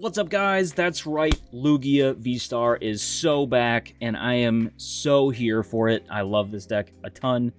What's up, guys? That's right, Lugia V-STAR is so back, and I am so here for it. I love this deck a ton,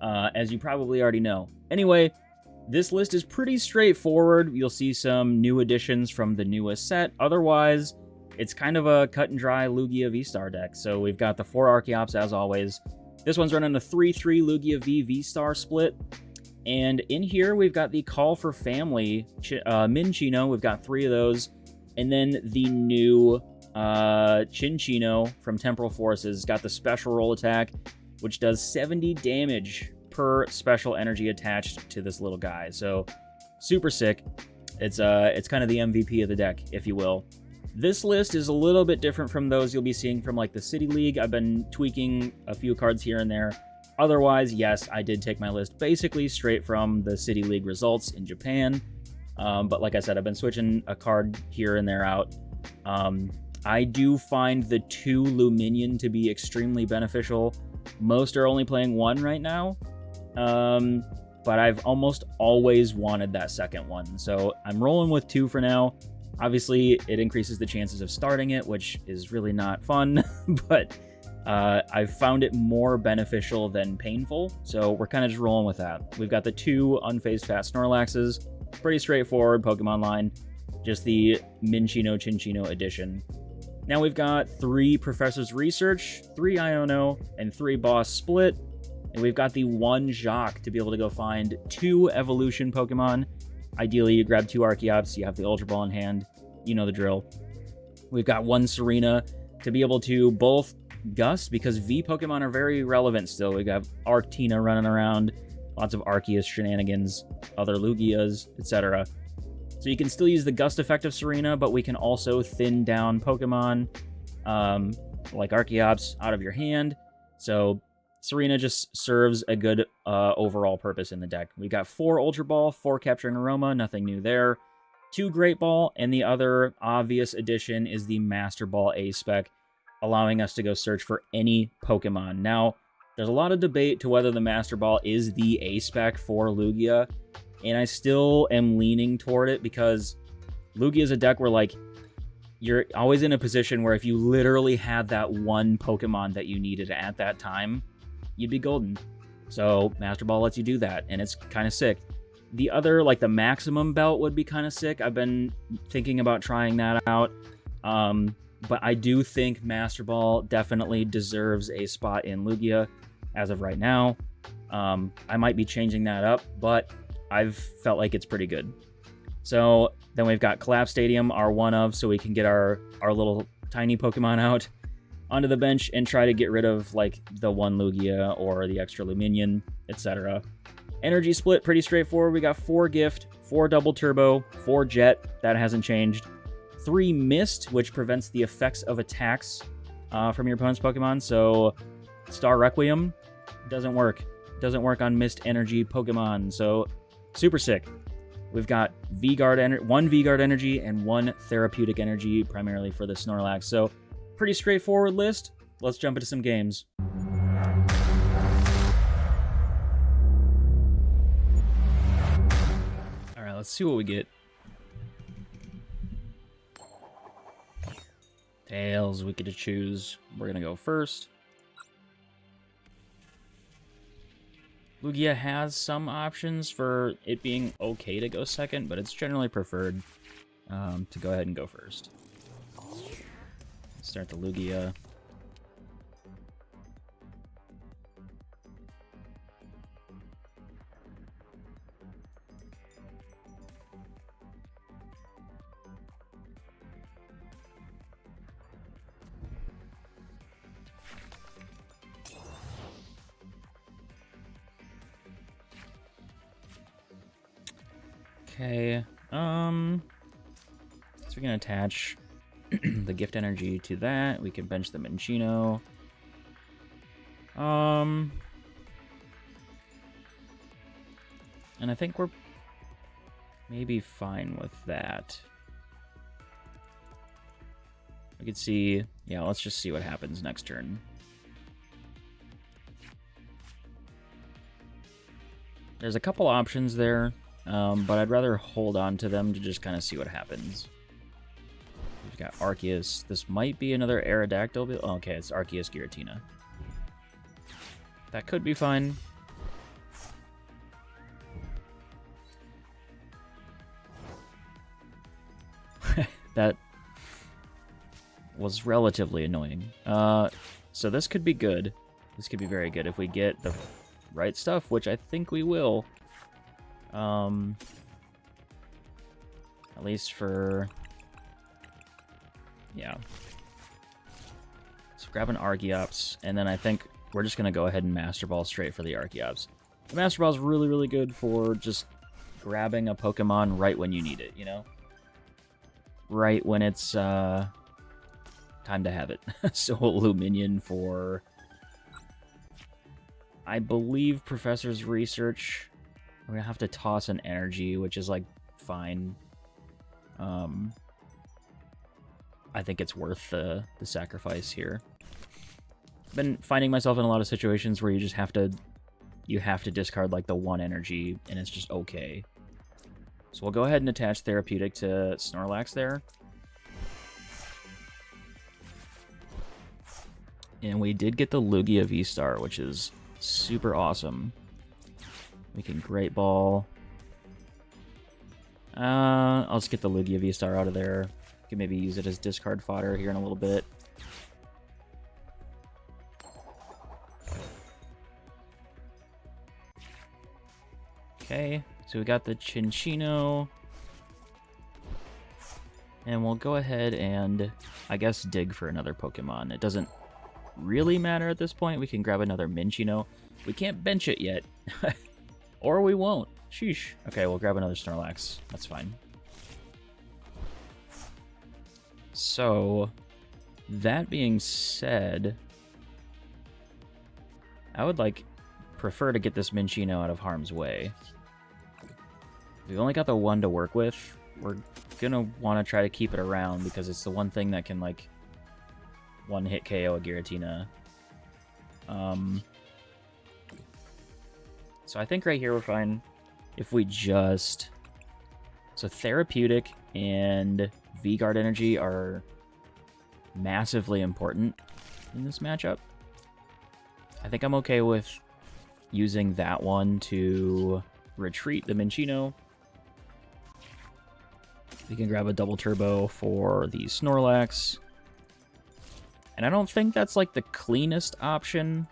as you probably already know. Anyway, this list is pretty straightforward. You'll see some new additions from the newest set. Otherwise, it's kind of a cut-and-dry Lugia V-STAR deck. So we've got the 4 Archeops, as always. This one's running a 3-3 Lugia V V-STAR split. And in here, we've got the Call for Family Minccino. We've got 3 of those. And then the new Cinccino from Temporal Forces got the special roll attack, which does 70 damage per special energy attached to this little guy. So super sick. It's kind of the MVP of the deck, if you will. This list is a little bit different from those you'll be seeing from like the City League. I've been tweaking a few cards here and there. Otherwise, yes, I did take my list basically straight from the City League results in Japan. But like I said, I've been switching a card here and there out. I do find the 2 Lumineon to be extremely beneficial. Most are only playing 1 right now, but I've almost always wanted that second one. So I'm rolling with 2 for now. Obviously, it increases the chances of starting it, which is really not fun, but I've found it more beneficial than painful. So we're kind of just rolling with that. We've got the 2 unfazed fat Snorlaxes. Pretty straightforward Pokemon line, just the Minccino Cinccino edition. Now we've got 3 Professor's Research, 3 Iono, and 3 Boss Split, and we've got the 1 Jacq to be able to go find 2 Evolution Pokemon. Ideally, you grab 2 Archeops, you have the Ultra Ball in hand, you know the drill. We've got 1 Serena to be able to both Gust, because V Pokemon are very relevant still. We've got Arctina running around, lots of Arceus shenanigans, other Lugias, etc. So you can still use the Gust effect of Serena, but we can also thin down Pokemon like Archeops out of your hand. So Serena just serves a good overall purpose in the deck. We got 4 Ultra Ball, 4 Capturing Aroma, nothing new there. 2 Great Ball, and the other obvious addition is the Master Ball A-Spec, allowing us to go search for any Pokemon. Now, there's a lot of debate to whether the Master Ball is the A-Spec for Lugia, and I still am leaning toward it because Lugia is a deck where, like, you're always in a position where if you literally had that one Pokemon that you needed at that time, you'd be golden. So Master Ball lets you do that, and it's kind of sick. The other, like the Maximum Belt, would be kind of sick. I've been thinking about trying that out. But I do think Master Ball definitely deserves a spot in Lugia as of right now. I might be changing that up, but I've felt like it's pretty good. So then we've got Collapsed Stadium, our one of, so we can get our little tiny Pokemon out onto the bench and try to get rid of like the 1 Lugia or the extra Lumineon, etc. Energy split, pretty straightforward. We got 4 Gift, 4 Double Turbo, 4 Jet, that hasn't changed. 3 Mist, which prevents the effects of attacks from your opponent's Pokemon. So Star Requiem doesn't work. Doesn't work on Mist Energy Pokemon. So super sick. We've got 1 V-Guard Energy and 1 Therapeutic Energy, primarily for the Snorlax. So pretty straightforward list. Let's jump into some games. All right, let's see what we get. Tails, we get to choose. We're going to go first. Lugia has some options for it being okay to go second, but it's generally preferred to go ahead and go first. Start the Lugia. Okay, so we can attach the Gift Energy to that. We can bench the Minccino. And I think we're maybe fine with that. We could see, yeah, let's just see what happens next turn. There's a couple options there, but I'd rather hold on to them to just kind of see what happens. We got Arceus. This might be another Aerodactyl. Oh, okay, it's Arceus Giratina. That could be fine. That was relatively annoying. So this could be good. This could be very good if we get the right stuff, which I think we will. At least for... yeah. So grab an Archeops, and then I think we're just going to go ahead and Master Ball straight for the Archeops. The Master Ball is really, really good for just grabbing a Pokemon right when you need it, you know? Right when it's time to have it. So Lumineon for, I believe, Professor's Research. We're gonna have to toss an energy, which is like fine. I think it's worth the sacrifice here. I've been finding myself in a lot of situations where you just have to discard like the one energy, and it's just okay. So we'll go ahead and attach Therapeutic to Snorlax there. And we did get the Lugia V-STAR, which is super awesome. We can Great Ball. I'll just get the Lugia V-STAR out of there. Can maybe use it as discard fodder here in a little bit. Okay, so we got the Cinccino. And we'll go ahead and, I guess, dig for another Pokemon. It doesn't really matter at this point. We can grab another Minccino. We can't bench it yet. Or we won't. Sheesh. Okay, we'll grab another Snorlax. That's fine. So, that being said, I would prefer to get this Minccino out of harm's way. We've only got the one to work with. We're gonna want to try to keep it around because it's the one thing that can one-hit KO a Giratina. So I think right here we're fine. If we just... So Therapeutic and V-Guard Energy are massively important in this matchup. I think I'm okay with using that one to retreat the Minccino. We can grab a double turbo for the Snorlax. And I don't think that's the cleanest option,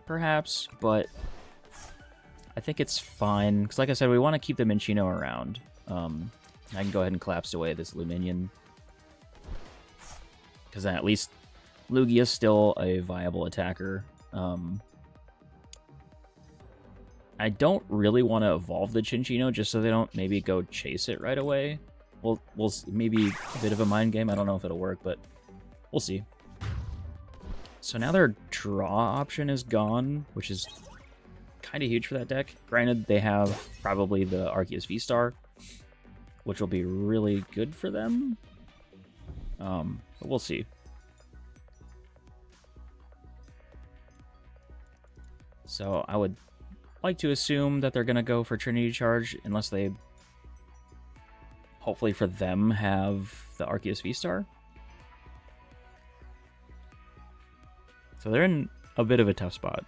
perhaps, but I think it's fine. Because like I said, we want to keep the Minccino around. I can go ahead and collapse away this Lumineon. Because then at least Lugia's still a viable attacker. I don't really want to evolve the Cinccino just so they don't maybe go chase it right away. We'll see. Maybe a bit of a mind game. I don't know if it'll work, but we'll see. So now their draw option is gone, which is kind of huge for that deck. Granted, they have probably the Arceus V-STAR, which will be really good for them. But we'll see. So I would like to assume that they're going to go for Trinity Charge, unless they, hopefully for them, have the Arceus V-STAR. So they're in a bit of a tough spot.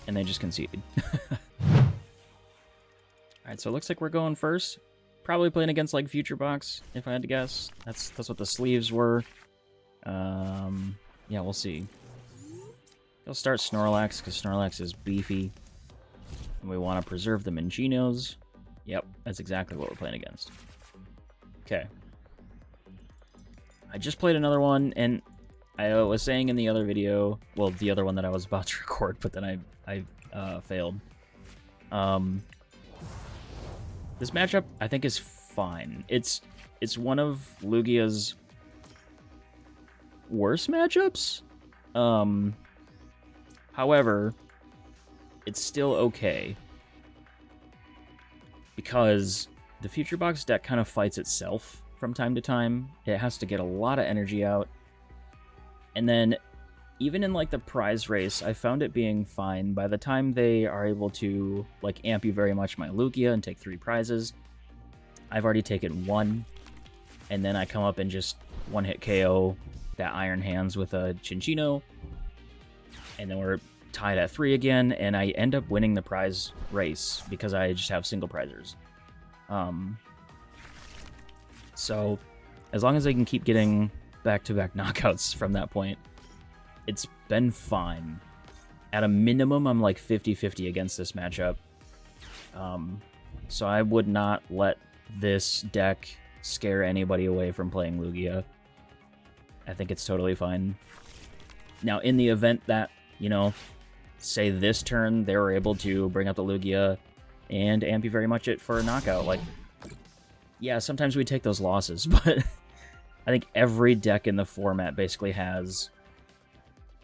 And they just conceded. Alright, so it looks like we're going first. Probably playing against Future Box, if I had to guess. That's what the sleeves were. Yeah, we'll see. He'll start Snorlax, because Snorlax is beefy. And we want to preserve the Mincinos. Yep, that's exactly what we're playing against. Okay. I just played another one, and I was saying in the other video, well, the other one that I was about to record, but then I failed. This matchup, I think, is fine. It's one of Lugia's worst matchups. However, it's still okay. Because the Future Box deck kind of fights itself from time to time. It has to get a lot of energy out. And then, even in the prize race, I found it being fine. By the time they are able to amp you very much my Lugia and take 3 prizes, I've already taken 1. and then I come up and just one-hit KO that Iron Hands with a Cinccino, and then we're tied at 3 again, and I end up winning the prize race because I just have single prizers. So as long as I can keep getting back-to-back knockouts from that point, it's been fine. At a minimum, I'm like 50-50 against this matchup. So I would not let this deck scare anybody away from playing Lugia. I think it's totally fine. Now, in the event that, you know, say this turn, they were able to bring up the Lugia and amp you very much it for a knockout, like, yeah, sometimes we take those losses, but I think every deck in the format basically has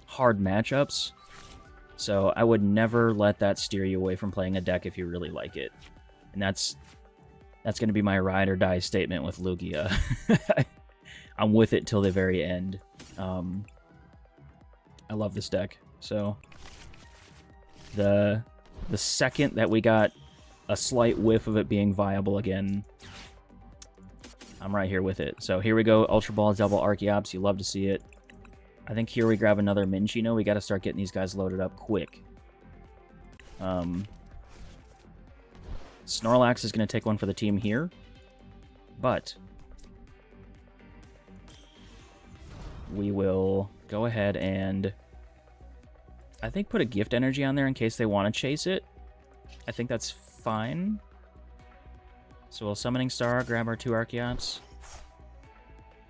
hard matchups, so I would never let that steer you away from playing a deck if you really like it. And that's going to be my ride or die statement with Lugia. I'm with it till the very end. I love this deck. So the second that we got a slight whiff of it being viable again, I'm right here with it. So here we go, Ultra Ball double Archeops. You love to see it. I think here we grab another Minccino. We got to start getting these guys loaded up quick. Snorlax is going to take one for the team here, but we will go ahead and I think put a Gift Energy on there in case they want to chase it. I think that's fine. So we'll Summoning Star, grab our 2 Archeops,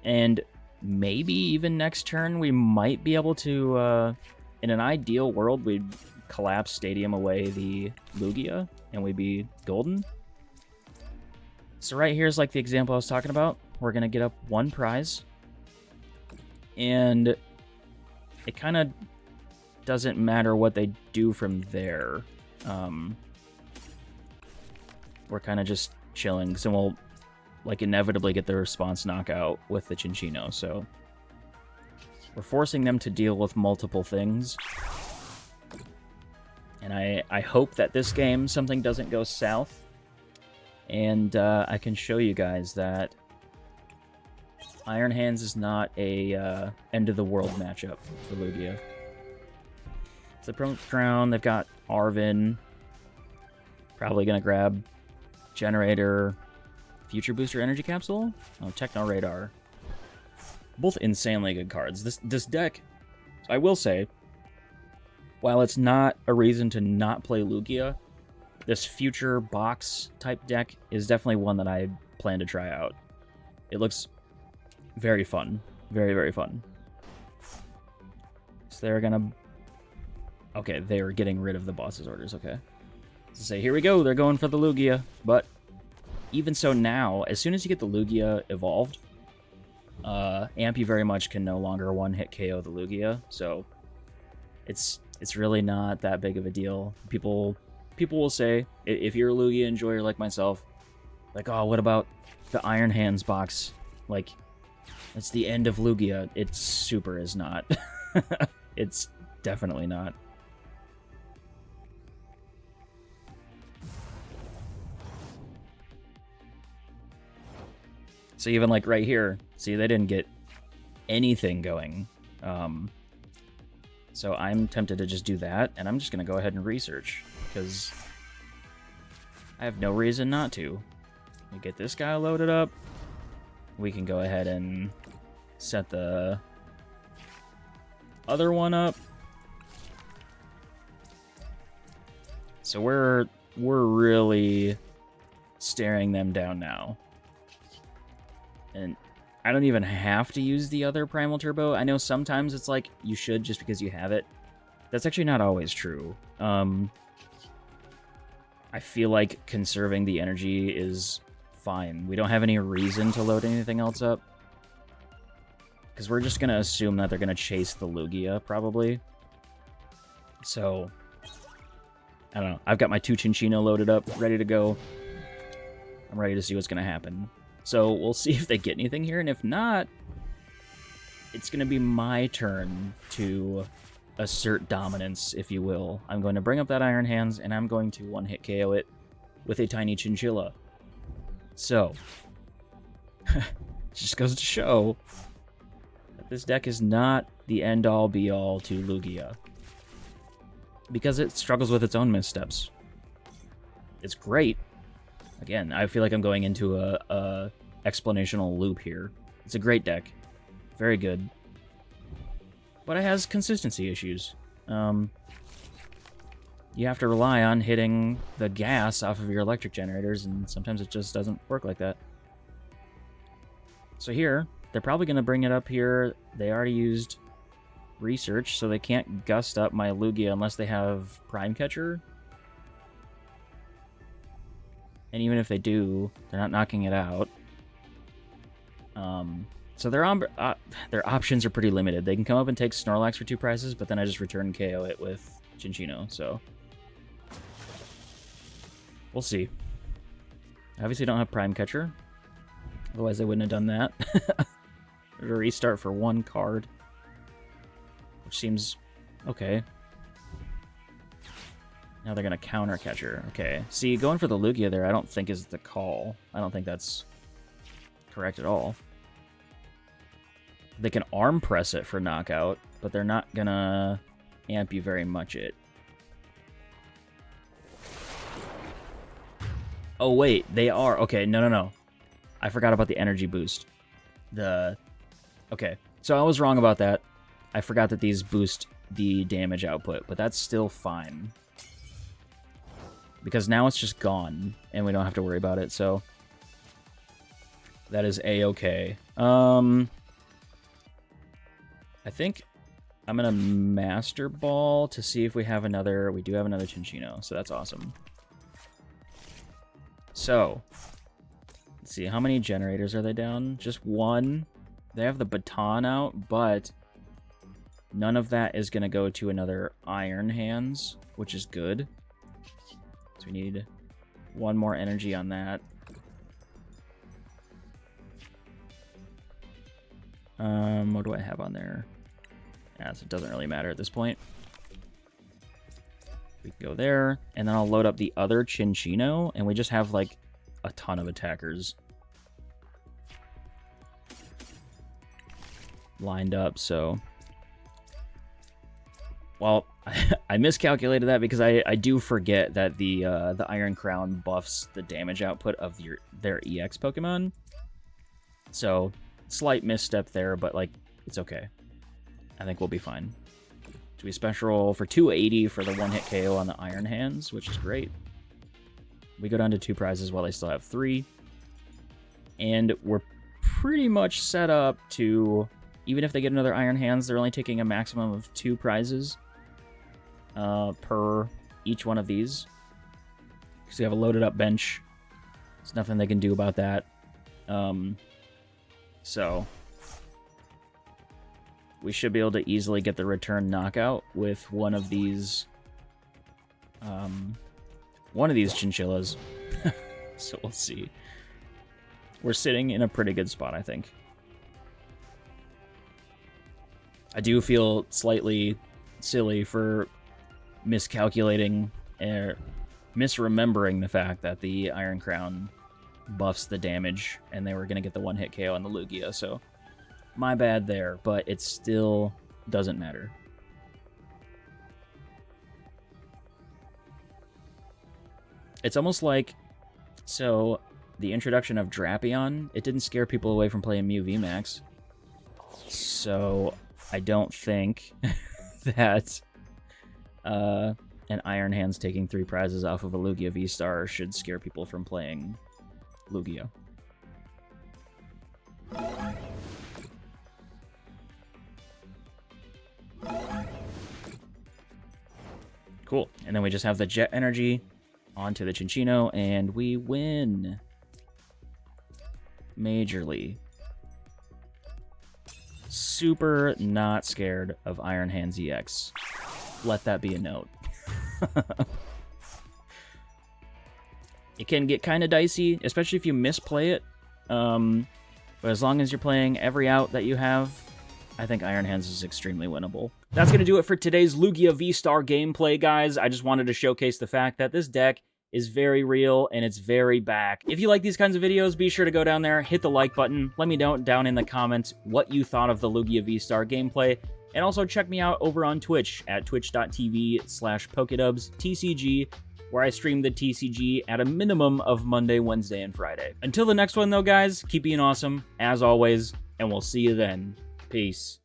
and maybe even next turn we might be able to, in an ideal world, we'd Collapsed Stadium away the Lugia, and we'd be golden. So right here is like the example I was talking about. We're going to get up 1 prize, and it kind of doesn't matter what they do from there. We're kind of just chilling, so we'll like inevitably get the response knockout with the Cinccino, so we're forcing them to deal with multiple things. And I hope that this game something doesn't go south, and I can show you guys that Iron Hands is not a end of the world matchup for Lugia. So the Crown, they've got Arven, probably gonna grab Generator, Future Booster Energy Capsule, Techno Radar. Both insanely good cards. This deck, I will say, while it's not a reason to not play Lugia, this future box type deck is definitely one that I plan to try out. It looks very fun. Very, very fun. So they're gonna... Okay, they're getting rid of the boss's orders, okay. So say, here we go, they're going for the Lugia, but even so now, as soon as you get the Lugia evolved, Ampy very much can no longer one-hit KO the Lugia, so it's really not that big of a deal. People will say, if you're a Lugia enjoyer like myself, like, oh, what about the Iron Hands box? Like, it's the end of Lugia. It super is not. It's definitely not. So even like right here, see, they didn't get anything going. So I'm tempted to just do that, and I'm just going to go ahead and research, because I have no reason not to. We get this guy loaded up. We can go ahead and set the other one up. So we're really staring them down now. And I don't even have to use the other Primal Turbo. I know sometimes it's like you should just because you have it. That's actually not always true. I feel like conserving the energy is fine. We don't have any reason to load anything else up, because we're just going to assume that they're going to chase the Lugia, probably. So, I don't know. I've got my 2 Cinccino loaded up, ready to go. I'm ready to see what's going to happen. So we'll see if they get anything here, and if not, it's going to be my turn to assert dominance, if you will. I'm going to bring up that Iron Hands, and I'm going to one-hit KO it with a tiny Chinchilla. So, just goes to show that this deck is not the end-all, be-all to Lugia. Because it struggles with its own missteps. It's great. Again, I feel like I'm going into a explanational loop here. It's a great deck. Very good. But it has consistency issues. You have to rely on hitting the gas off of your electric generators, and sometimes it just doesn't work like that. So here, they're probably going to bring it up here. They already used research, so they can't gust up my Lugia unless they have Prime Catcher. And even if they do, they're not knocking it out. So their options are pretty limited. They can come up and take Snorlax for 2 prizes, but then I just return KO it with Cinccino, so we'll see. Obviously don't have Prime Catcher. Otherwise they wouldn't have done that. There's a restart for 1 card, which seems okay. Now they're going to counter Catcher. Okay. See, going for the Lugia there I don't think is the call. I don't think that's correct at all. They can arm press it for knockout, but they're not going to amp you very much it. Oh, wait. They are. Okay, no. I forgot about the energy boost. Okay, so I was wrong about that. I forgot that these boost the damage output, but that's still fine. Because now it's just gone, and we don't have to worry about it, so that is A-okay. I think I'm going to Master Ball to see if we have another... We do have another Cinccino, so that's awesome. So, let's see, how many generators are they down? Just 1. They have the baton out, but none of that is going to go to another Iron Hands, which is good. So we need 1 more energy on that. What do I have on there? Yeah, so it doesn't really matter at this point. We can go there, and then I'll load up the other Cinccino, and we just have, like, a ton of attackers lined up, so... Well, I miscalculated that because I do forget that the Iron Crown buffs the damage output of their EX Pokemon. So, slight misstep there, but, like, it's okay. I think we'll be fine. So we special roll for 280 for the 1-hit KO on the Iron Hands, which is great. We go down to 2 prizes while they still have 3. And we're pretty much set up to, even if they get another Iron Hands, they're only taking a maximum of 2 prizes per each one of these. Because we have a loaded up bench. There's nothing they can do about that. So we should be able to easily get the return knockout with one of these chinchillas. So we'll see. We're sitting in a pretty good spot, I think. I do feel slightly silly for miscalculating or misremembering the fact that the Iron Crown buffs the damage and they were going to get the 1-hit KO on the Lugia, so my bad there, but it still doesn't matter. It's almost like, so the introduction of Drapion, it didn't scare people away from playing Mew VMAX. So I don't think that an Iron Hands taking 3 prizes off of a Lugia V-Star should scare people from playing Lugia. Cool. And then we just have the Jet Energy onto the Cinccino, and we win. Majorly. Super not scared of Iron Hands EX. Let that be a note. It can get kind of dicey, especially if you misplay it. But as long as you're playing every out that you have, I think Iron Hands is extremely winnable. That's going to do it for today's Lugia V-Star gameplay, guys. I just wanted to showcase the fact that this deck is very real, and it's very back. If you like these kinds of videos, be sure to go down there, hit the like button, let me know down in the comments what you thought of the Lugia V-STAR gameplay, and also check me out over on Twitch at twitch.tv/PokeDubz TCG, where I stream the TCG at a minimum of Monday, Wednesday, and Friday. Until the next one, though, guys, keep being awesome, as always, and we'll see you then. Peace.